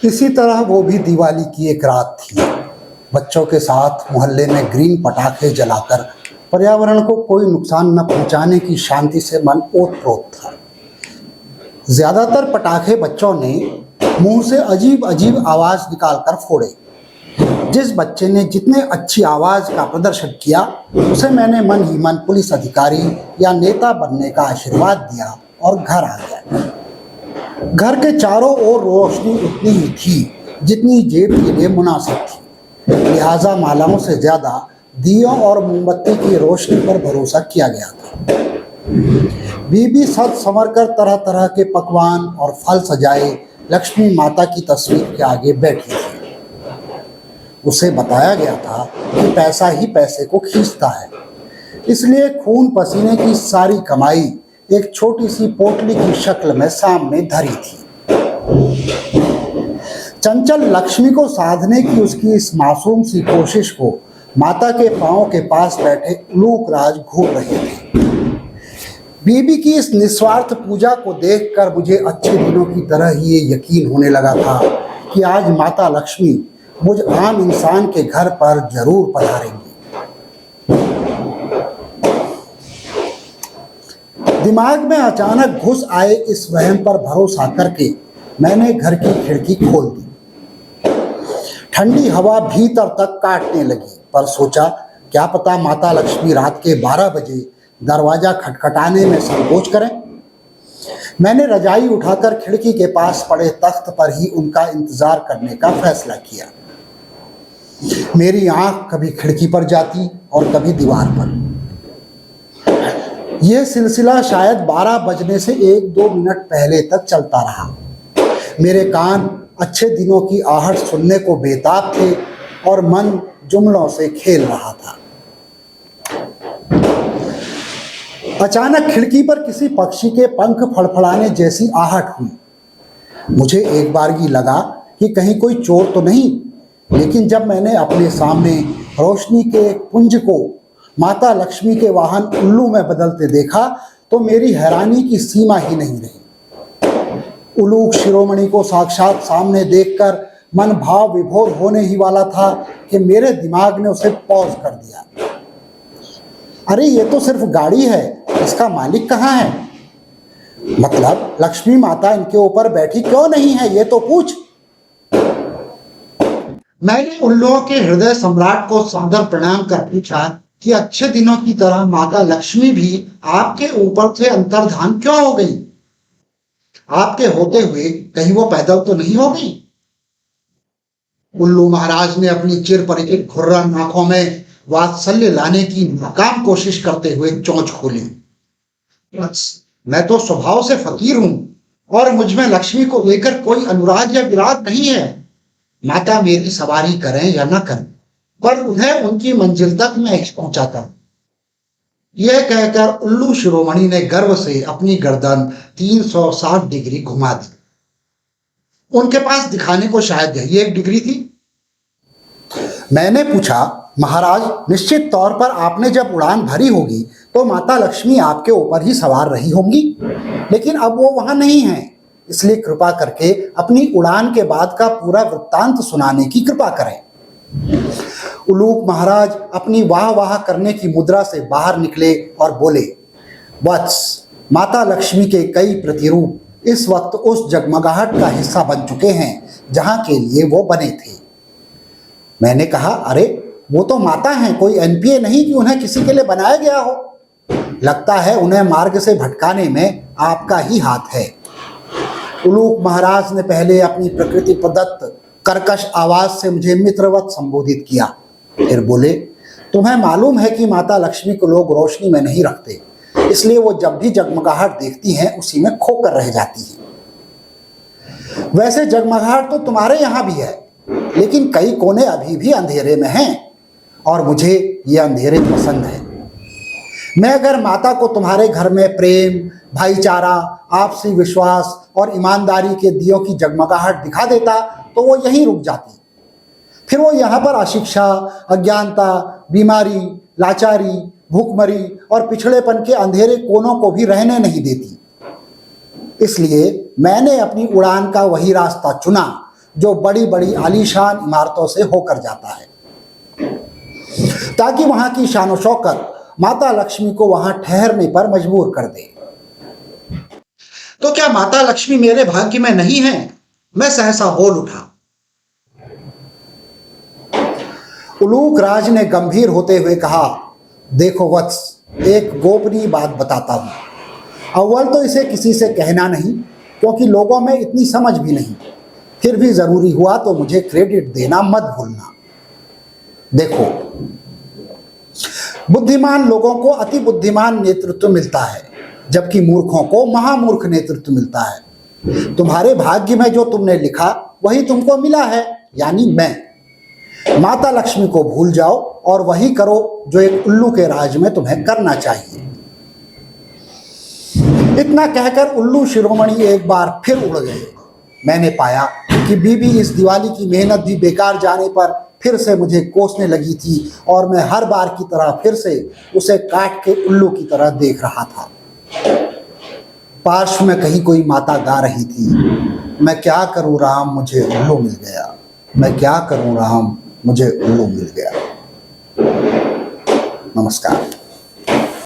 इसी तरह वो भी दिवाली की एक रात थी। बच्चों के साथ मोहल्ले में ग्रीन पटाखे जलाकर पर्यावरण को कोई नुकसान न पहुंचाने की शांति से मन ओत-प्रोत था। ज्यादातर पटाखे बच्चों ने मुंह से अजीब अजीब आवाज निकालकर फोड़े। जिस बच्चे ने जितने अच्छी आवाज का प्रदर्शन किया, उसे मैंने मन ही मन पुलिस अधिकारी या नेता बनने का आशीर्वाद दिया और घर आ गया। घर के चारों ओर रोशनी उतनी ही थी जितनी जेब के लिए मुनासिब थी, लिहाजा मालाओं से ज्यादा दियों और मोमबत्ती की रोशनी पर भरोसा किया गया था। बीबी सज संवर कर तरह तरह के पकवान और फल सजाए लक्ष्मी माता की तस्वीर के आगे बैठी थी। उसे बताया गया था कि पैसा ही पैसे को खींचता है, इसलिए खून पसीने की सारी कमाई एक छोटी सी पोटली की शक्ल में सामने धरी थी। चंचल लक्ष्मी को साधने की उसकी इस मासूम सी कोशिश को माता के पांव के पास बैठे उलूक राज घूर रहे थे। बीबी की इस निस्वार्थ पूजा को देखकर मुझे अच्छे दिनों की तरह ही ये यकीन होने लगा था कि आज माता लक्ष्मी मुझ आम इंसान के घर पर जरूर पधारेंगी। दिमाग में अचानक घुस आए इस वहम पर भरोसा करके मैंने घर की खिड़की खोल दी। ठंडी हवा भीतर तक काटने लगी, पर सोचा क्या पता माता लक्ष्मी रात के 12 बजे दरवाजा खटखटाने में संकोच करें। मैंने रजाई उठाकर खिड़की के पास पड़े तख्त पर ही उनका इंतजार करने का फैसला किया। मेरी आंख कभी खिड़की पर जाती और कभी दीवार पर। यह सिलसिला शायद 12 बजने से 1-2 मिनट पहले तक चलता रहा। मेरे कान अच्छे दिनों की आहट सुनने को बेताब थे और मन जुमलों से खेल रहा था। अचानक खिड़की पर किसी पक्षी के पंख फड़फड़ाने जैसी आहट हुई। मुझे एक बारगी लगा कि कहीं कोई चोर तो नहीं, लेकिन जब मैंने अपने सामने रोशनी के एक पुंज को माता लक्ष्मी के वाहन उल्लू में बदलते देखा तो मेरी हैरानी की सीमा ही नहीं रही। उलूक शिरोमणि को साक्षात सामने देखकर मन भाव विभोर होने ही वाला था कि मेरे दिमाग ने उसे पॉज कर दिया। अरे ये तो सिर्फ गाड़ी है, इसका मालिक कहाँ है? मतलब लक्ष्मी माता इनके ऊपर बैठी क्यों नहीं है, ये तो पूछ। मैंने उल्लुओं के हृदय सम्राट को सादर प्रणाम कर पूछा कि अच्छे दिनों की तरह माता लक्ष्मी भी आपके ऊपर से अंतर्धान क्यों हो गई? आपके होते हुए कहीं वो पैदल तो नहीं हो गई? उल्लू महाराज ने अपनी चिर परिचित घुर्रा आंखों में वात्सल्य लाने की नाकाम कोशिश करते हुए चोंच खोली। मैं तो स्वभाव से फकीर हूं और मुझमें लक्ष्मी को लेकर कोई अनुराग या विराग नहीं है। माता मेरी सवारी करें या न करें, पर उन्हें उनकी मंजिल तक मैं पहुंचाता हूं। यह कहकर उल्लू शिरोमणि ने गर्व से अपनी गर्दन 360 डिग्री घुमा दी। उनके पास दिखाने को शायद यही एक डिग्री थी। मैंने पूछा, महाराज निश्चित तौर पर आपने जब उड़ान भरी होगी तो माता लक्ष्मी आपके ऊपर ही सवार रही होंगी, लेकिन अब वो वहां नहीं है, इसलिए कृपा करके अपनी उड़ान के बाद का पूरा वृत्तांत सुनाने की कृपा करें। उलूक महाराज अपनी वाह वाह करने की मुद्रा से बाहर निकले और बोले, वत्स, माता लक्ष्मी के कई प्रतिरूप इस वक्त उस जगमगाहट का हिस्सा बन चुके हैं जहां के लिए वो बने थे। मैंने कहा, अरे वो तो माता हैं, कोई एनपीए नहीं कि उन्हें किसी के लिए बनाया गया हो। लगता है उन्हें मार्ग से भटकाने में आपका ही हाथ है। उलूक महाराज ने पहले अपनी प्रकृति प्रदत्त कर्कश आवाज से मुझे मित्रवत संबोधित किया, फिर बोले, तुम्हें मालूम है कि माता लक्ष्मी को लोग रोशनी में नहीं रखते, इसलिए वो जब भी जगमगाहट देखती हैं उसी में खोकर रह जाती हैं। वैसे जगमगाहट तो तुम्हारे यहाँ भी है, लेकिन कई कोने अभी भी अंधेरे में हैं और मुझे ये अंधेरे पसंद है। मैं अगर माता को तुम्हारे घर में प्रेम, भाईचारा, आपसी विश्वास और ईमानदारी के दियों की जगमगाहट दिखा देता तो वो यहीं रुक जाती। फिर वो यहाँ पर अशिक्षा, अज्ञानता, बीमारी, लाचारी, भूखमरी और पिछड़ेपन के अंधेरे कोनों को भी रहने नहीं देती। इसलिए मैंने अपनी उड़ान का वही रास्ता चुना जो बड़ी बड़ी आलीशान इमारतों से होकर जाता है, ताकि वहां की शान शौकत माता लक्ष्मी को वहां ठहरने पर मजबूर कर दे। तो क्या माता लक्ष्मी मेरे भाग्य में नहीं है? मैं सहसा बोल उठा। उलूक राज ने गंभीर होते हुए कहा, देखो वत्स, एक गोपनीय बात बताता हूं। अव्वल तो इसे किसी से कहना नहीं, क्योंकि लोगों में इतनी समझ भी नहीं। फिर भी जरूरी हुआ तो मुझे क्रेडिट देना मत भूलना। देखो, बुद्धिमान लोगों को अति बुद्धिमान नेतृत्व मिलता है, जबकि मूर्खों को महामूर्ख नेतृत्व मिलता है। तुम्हारे भाग्य में जो तुमने लिखा वही तुमको मिला है, यानी मैं। माता लक्ष्मी को भूल जाओ और वही करो जो एक उल्लू के राज में तुम्हें करना चाहिए। इतना कहकर उल्लू शिरोमणि एक बार फिर उड़ गए। मैंने पाया कि बीबी इस दिवाली की मेहनत भी बेकार जाने पर फिर से मुझे कोसने लगी थी और मैं हर बार की तरह फिर से उसे काट के उल्लू की तरह देख रहा था। पार्श्व में कहीं कोई माता गा रही थी, मैं क्या करूं राम मुझे उल्लू मिल गया, मैं क्या करूं राम मुझे उल्लू मिल गया। नमस्कार।